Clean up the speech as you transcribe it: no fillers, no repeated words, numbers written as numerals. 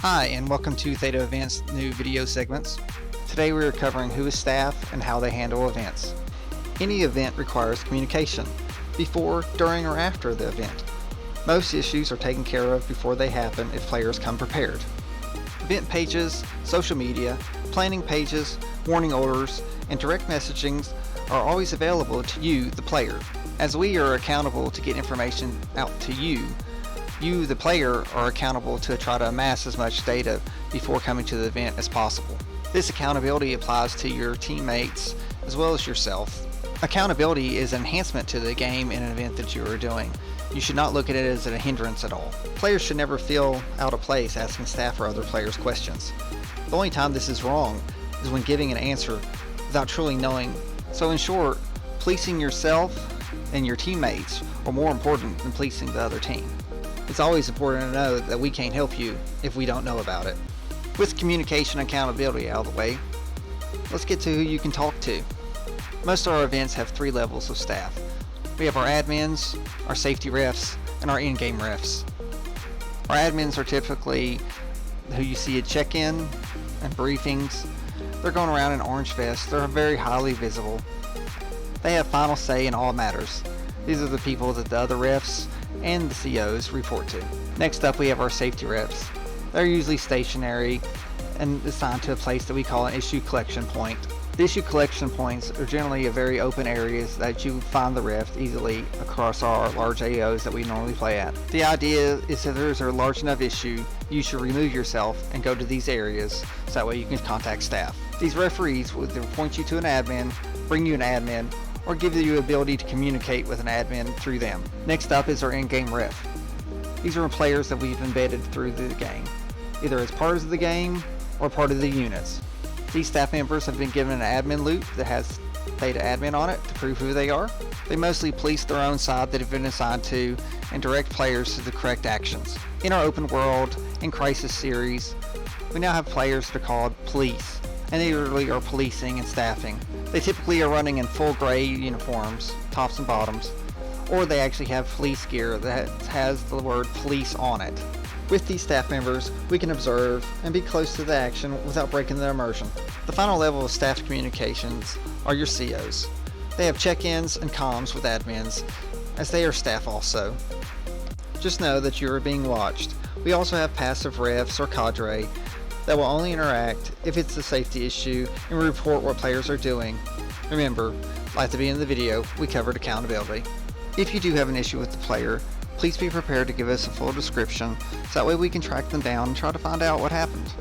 Hi, and welcome to Theta Events' new video segments. Today we are covering who is staff and how they handle events. Any event requires communication, before, during, or after the event. Most issues are taken care of before they happen if players come prepared. Event pages, social media, planning pages, warning orders, and direct messaging are always available to you, the player. As we are accountable to get information out to you, the player, are accountable to try to amass as much data before coming to the event as possible. This accountability applies to your teammates as well as yourself. Accountability is an enhancement to the game in an event that you are doing. You should not look at it as a hindrance at all. Players should never feel out of place asking staff or other players questions. The only time this is wrong is when giving an answer without truly knowing. So in short, policing yourself and your teammates are more important than policing the other team. It's always important to know that we can't help you if we don't know about it. With communication and accountability out of the way, let's get to who you can talk to. Most of our events have 3 levels of staff. We have our admins, our safety refs, and our in-game refs. Our admins are typically who you see at check-in and briefings. They're going around in orange vests. They're very highly visible. They have final say in all matters. These are the people that the other refs and the COs report to. Next up, we have our safety refs. They're usually stationary and assigned to a place that we call an issue collection point. The issue collection points are generally very open areas that you find the refs easily across our large AOs that we normally play at. The idea is that there's a large enough issue, you should remove yourself and go to these areas so that way you can contact staff. These referees will either point you to an admin, bring you an admin, or give you the ability to communicate with an admin through them. Next up is our in-game ref. These are players that we've embedded through the game, either as part of the game or part of the units. These staff members have been given an admin loop that has Theta admin on it to prove who they are. They mostly police their own side that have been assigned to and direct players to the correct actions. In our open world and crisis series, we now have players that are called police, and they literally are policing and staffing. They typically are running in full gray uniforms, tops and bottoms, or they actually have police gear that has the word police on it. With these staff members, we can observe and be close to the action without breaking the immersion. The final level of staff communications are your COs. They have check-ins and comms with admins, as they are staff also. Just know that you are being watched. We also have passive refs or cadre that will only interact if it's a safety issue and report what players are doing. Remember, like the beginning of the video, we covered accountability. If you do have an issue with the player, please be prepared to give us a full description so that way we can track them down and try to find out what happened.